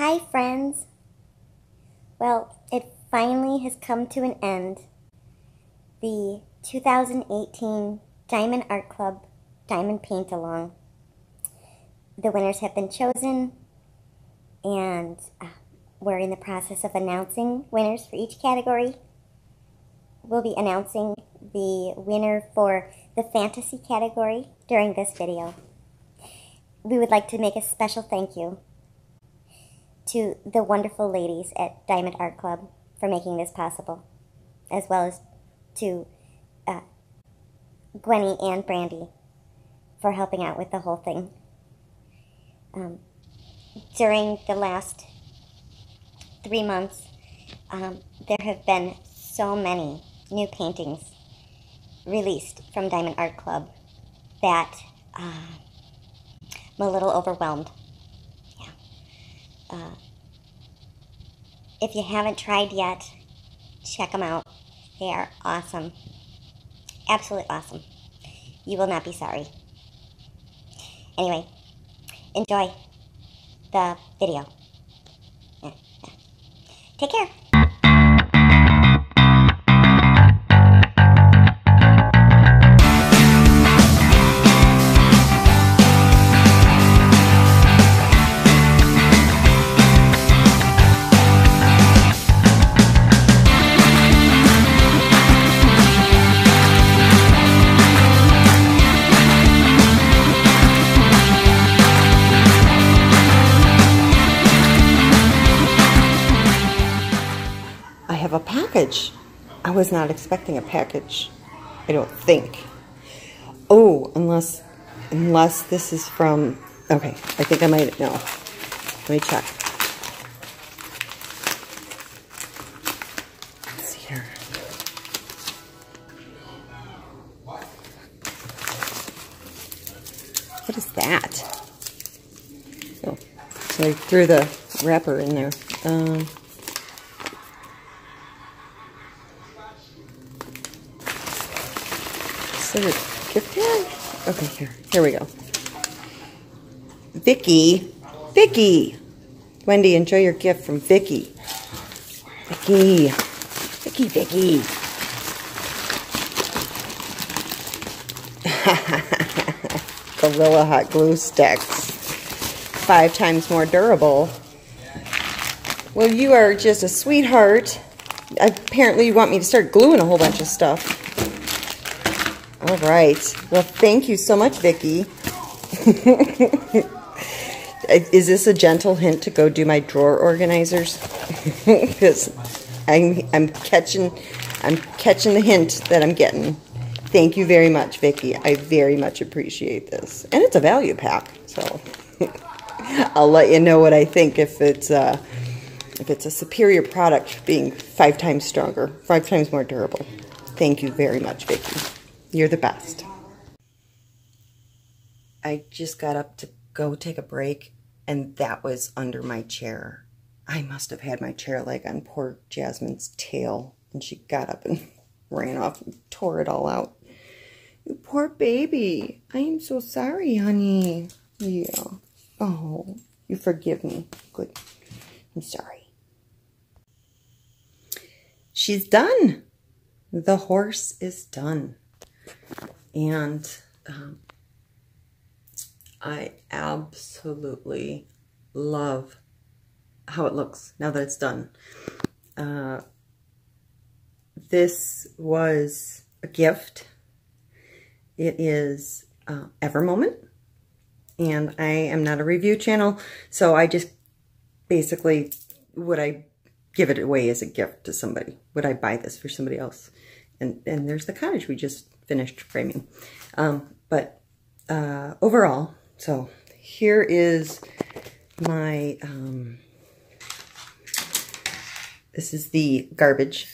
Hi friends! Well, it finally has come to an end. The 2018 Diamond Art Club Diamond Paint Along. The winners have been chosen, and we're in the process of announcing winners for each category. We'll be announcing the winner for the fantasy category during this video. We would like to make a special thank you to the wonderful ladies at Diamond Art Club for making this possible, as well as to Gwenny and Brandy for helping out with the whole thing. During the last 3 months, there have been so many new paintings released from Diamond Art Club that I'm a little overwhelmed. If you haven't tried yet, check them out. They are awesome. Absolutely awesome. You will not be sorry. Anyway, enjoy the video. Take care. A package. I was not expecting a package. I don't think. Oh, unless this is from. Okay, I think I might know. Let me check. Let's see here. What is that? Oh, so I threw the wrapper in there. Is it a gift bag? Okay, here we go. Vicky! Wendy, enjoy your gift from Vicky. Vicky! Gorilla Hot Glue Sticks. 5 times more durable. Well, you are just a sweetheart. Apparently you want me to start gluing a whole bunch of stuff. All right. Well, thank you so much, Vicky. Is this a gentle hint to go do my drawer organizers? Because I'm catching the hint that I'm getting. Thank you very much, Vicky. I very much appreciate this, and it's a value pack. So I'll let you know what I think if it's a superior product, being 5 times stronger, 5 times more durable. Thank you very much, Vicky. You're the best. I just got up to go take a break, and that was under my chair. I must have had my chair leg on poor Jasmine's tail, and she got up and ran off and tore it all out. You poor baby. I am so sorry, honey. Yeah. Oh, you forgive me. Good. I'm sorry. She's done. The horse is done. And I absolutely love how it looks now that it's done. This was a gift. It is Evermoment, and I am not a review channel, so I just basically, would I give it away as a gift to somebody? Would I buy this for somebody else? And there's the cottage we just finished framing. But overall, so here is my, this is the garbage.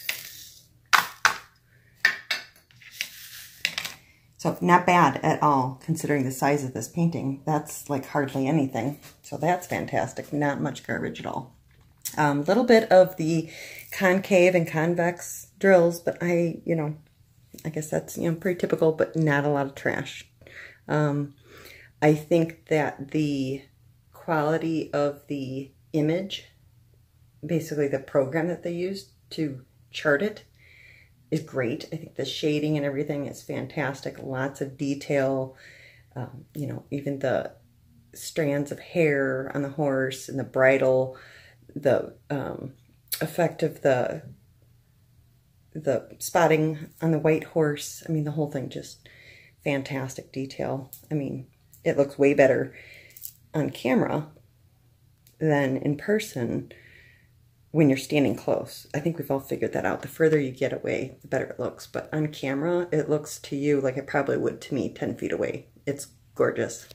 So not bad at all, considering the size of this painting. That's like hardly anything. So that's fantastic. Not much garbage at all. Little bit of the concave and convex drills, but I guess that's, pretty typical, but not a lot of trash. I think that the quality of the image, basically the program that they use to chart it, is great. I think the shading and everything is fantastic. Lots of detail, you know, even the strands of hair on the horse and the bridle, the effect of the spotting on the white horse. I mean, the whole thing just fantastic detail. I mean, it looks way better on camera than in person when you're standing close. I think we've all figured that out. The further you get away, the better it looks. But on camera, it looks to you like it probably would to me 10 feet away. It's gorgeous.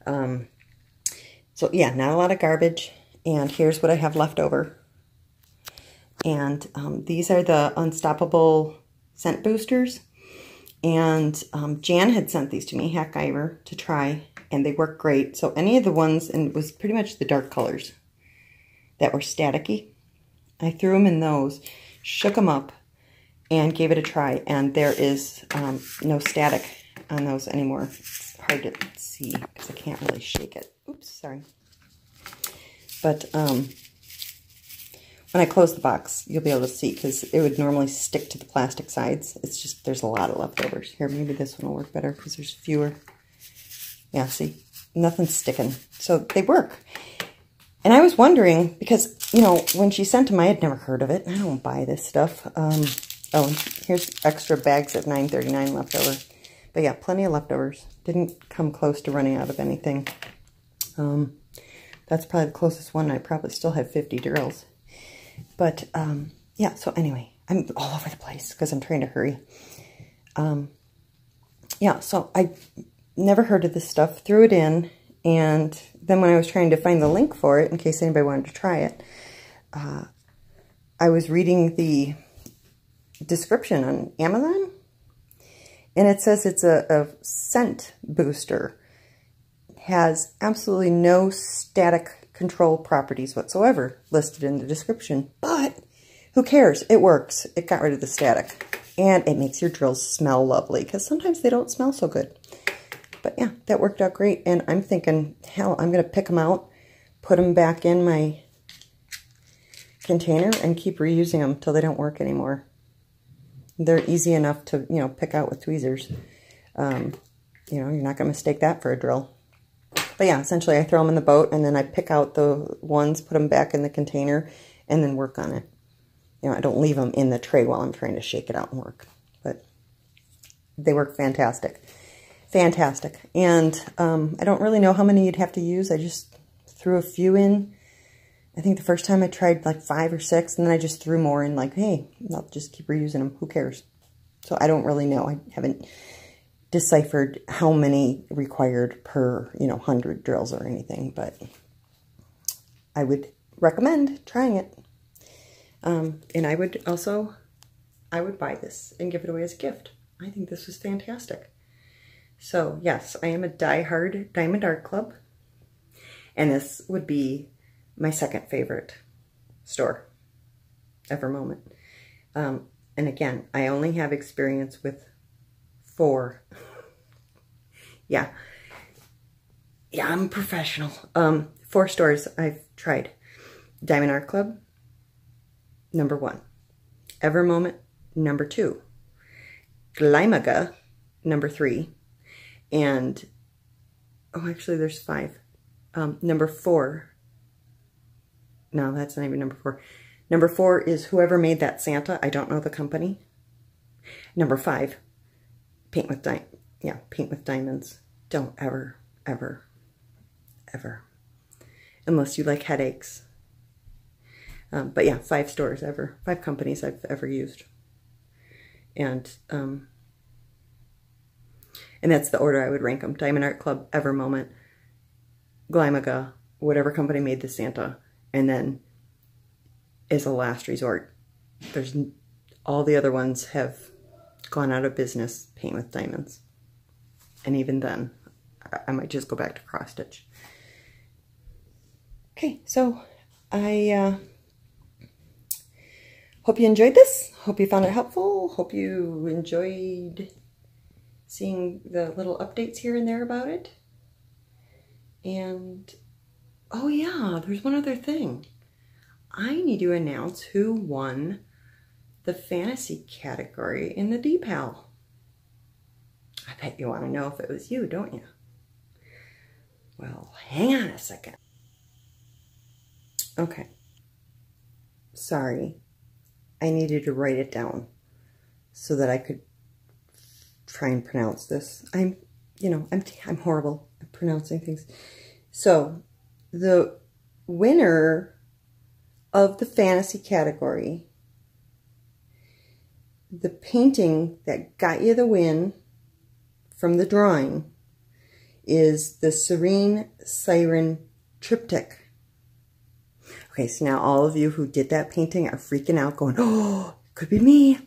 So yeah, not a lot of garbage. And here's what I have left over. And these are the Unstoppable scent boosters. And Jan had sent these to me, Hackgiver, to try. And they work great. So any of the ones, and it was pretty much the dark colors that were staticky, I threw them in those, shook them up, and gave it a try. And there is no static on those anymore. It's hard to see because I can't really shake it. Oops, sorry. But when I close the box, you'll be able to see, because it would normally stick to the plastic sides. It's just, there's a lot of leftovers. Here, maybe this one will work better because there's fewer. Yeah, see, nothing's sticking. So they work. And I was wondering, because, you know, when she sent them, I had never heard of it. I don't buy this stuff. Oh, here's extra bags at $9.39 left over. But yeah, plenty of leftovers. Didn't come close to running out of anything. That's probably the closest one. I probably still have 50 drills. But, yeah, so anyway, I'm all over the place because I'm trying to hurry. Yeah, so I never heard of this stuff, threw it in, and then when I was trying to find the link for it, in case anybody wanted to try it, I was reading the description on Amazon, and it says it's a scent booster. It has absolutely no static control properties whatsoever listed in the description, but who cares? It works. It got rid of the static, and it makes your drills smell lovely, because sometimes they don't smell so good. But yeah, that worked out great, and I'm thinking, hell, I'm going to pick them out, put them back in my container, and keep reusing them till they don't work anymore. They're easy enough to, you know, pick out with tweezers. You know, you're not going to mistake that for a drill. But yeah, essentially I throw them in the boat, and then I pick out the ones, put them back in the container, and then work on it. You know, I don't leave them in the tray while I'm trying to shake it out and work. But they work fantastic. Fantastic. And I don't really know how many you'd have to use. I just threw a few in. I think the first time I tried like 5 or 6, and then I just threw more in, like, hey, I'll just keep reusing them. Who cares? So I don't really know. I haven't deciphered how many required per, you know, 100 drills or anything, but I would recommend trying it. And I would buy this and give it away as a gift. I think this was fantastic. So yes, I am a diehard Diamond Art Club, and this would be my second favorite store, Ever Moment. And again, I only have experience with 4. Yeah, I'm professional. 4 stores I've tried. Diamond Art Club, number 1. Ever Moment, number 2. Glymaga, number 3. And, oh, actually there's 5. Number 4. No, that's not even number 4. Number 4 is whoever made that Santa. I don't know the company. Number 5, Paint with Diamonds. Don't ever, ever, ever. Unless you like headaches. But yeah, 5 stores ever. 5 companies I've ever used. And that's the order I would rank them. Diamond Art Club, Ever Moment, Glymaga, whatever company made the Santa. And then, as a last resort, there's all the other ones have gone out of business, Paint with Diamonds. And even then, I might just go back to cross stitch. Okay, so I hope you enjoyed this. Hope you found it helpful. Hope you enjoyed seeing the little updates here and there about it. And Oh yeah, there's one other thing. I need to announce who won the fantasy category in the DPAL. I bet you want to know if it was you, don't you? Well, hang on a second. Okay. Sorry. I needed to write it down so that I could try and pronounce this. I'm horrible at pronouncing things. So, the winner of the fantasy category, the painting that got you the win from the drawing, is the Serene Siren Triptych. Okay, so now all of you who did that painting are freaking out going, oh, it could be me.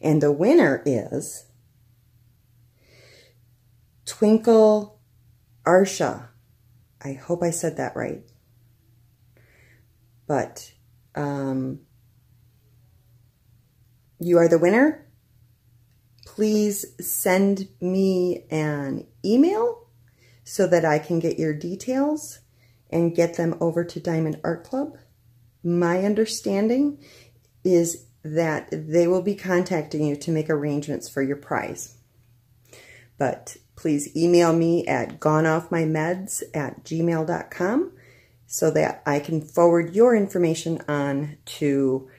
And the winner is Twinkle Arsha. I hope I said that right. But you are the winner. Please send me an email so that I can get your details and get them over to Diamond Art Club. My understanding is that they will be contacting you to make arrangements for your prize. But please email me at goneoffmymeds@gmail.com so that I can forward your information on to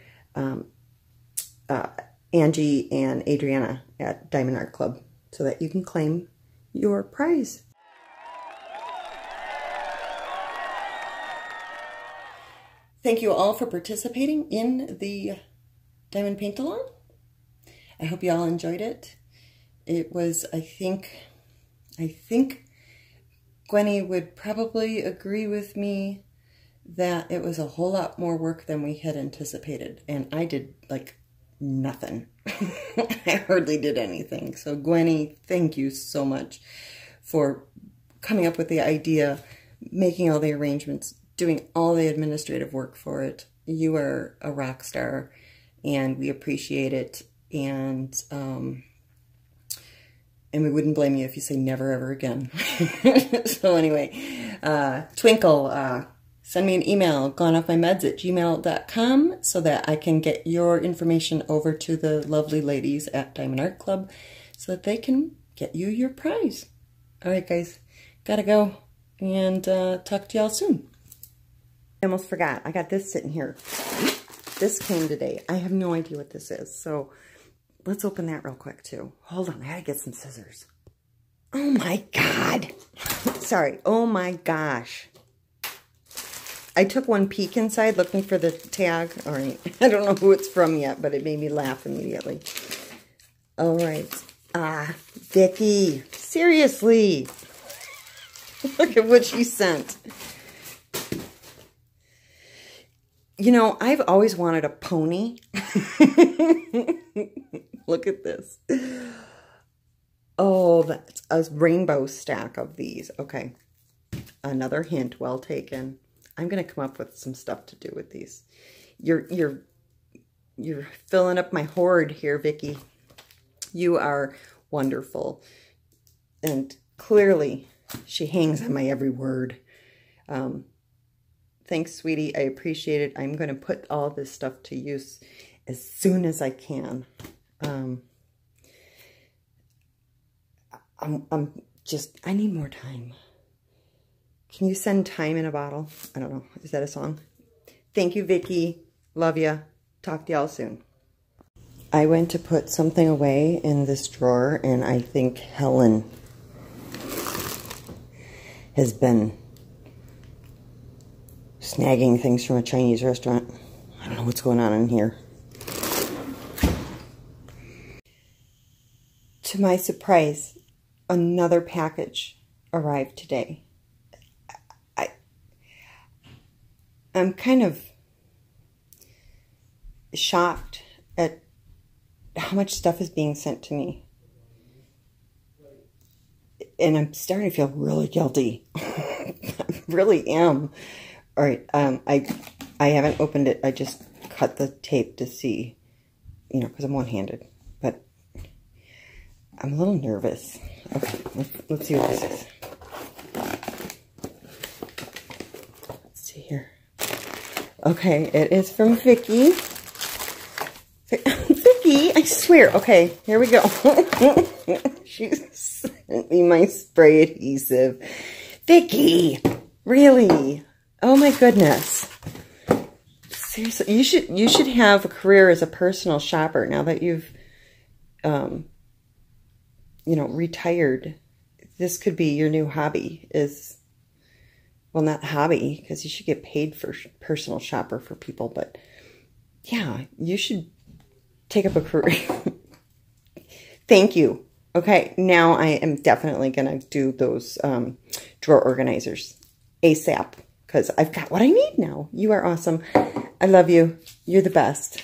Angie and Adriana at Diamond Art Club so that you can claim your prize. Thank you all for participating in the Diamond Paint Along. I hope you all enjoyed it. It was, I think Gwenny would probably agree with me that it was a whole lot more work than we had anticipated. And I did like nothing. I hardly did anything. So Gwenny, thank you so much for coming up with the idea, making all the arrangements, doing all the administrative work for it. You are a rock star, and we appreciate it. And we wouldn't blame you if you say never ever again. So anyway, Twinkle, send me an email, goneoffmymeds@gmail.com, so that I can get your information over to the lovely ladies at Diamond Art Club so that they can get you your prize. All right, guys, gotta go, and talk to y'all soon. I almost forgot. I got this sitting here. This came today. I have no idea what this is, so let's open that real quick, too. Hold on, I gotta get some scissors. Oh my God. Sorry, oh my gosh. I took one peek inside looking for the tag. All right, I don't know who it's from yet, but it made me laugh immediately. All right. Vicki, seriously. Look at what she sent. You know, I've always wanted a pony. Look at this. Oh, that's a rainbow stack of these. Okay. Another hint, well taken. I'm going to come up with some stuff to do with these. You're filling up my hoard here, Vicki. You are wonderful. And clearly, she hangs on my every word. Thanks, sweetie. I appreciate it. I'm going to put all this stuff to use as soon as I can. I need more time. Can you send time in a bottle? I don't know. Is that a song? Thank you, Vicki. Love ya. Talk to y'all soon. I went to put something away in this drawer, and I think Helen has been snagging things from a Chinese restaurant. I don't know what's going on in here. To my surprise, another package arrived today. I'm kind of shocked at how much stuff is being sent to me. And I'm starting to feel really guilty. I really am. All right, I haven't opened it. I just cut the tape to see, you know, because I'm one-handed. But I'm a little nervous. Okay, let's see what this is. see here. Okay, it is from Vicky. Vicky, I swear. Okay, here we go. She sent me my spray adhesive. Vicky, really? Oh my goodness. Seriously, you should have a career as a personal shopper now that you've, retired. This could be your new hobby. Well, not hobby, because you should get paid for personal shopper for people, but yeah, you should take up a career. Thank you. Okay, now I am definitely going to do those drawer organizers ASAP, because I've got what I need now. You are awesome. I love you. You're the best.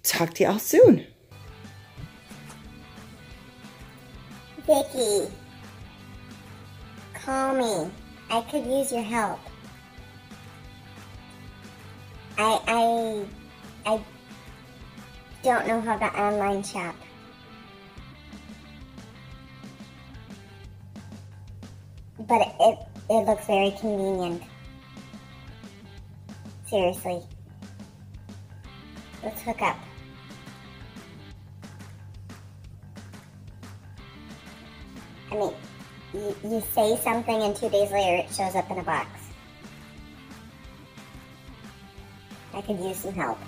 Talk to y'all soon. Vicky, call me. I could use your help. I don't know how to online shop. But it looks very convenient. Seriously. Let's hook up. I mean, you say something and 2 days later it shows up in a box. I could use some help.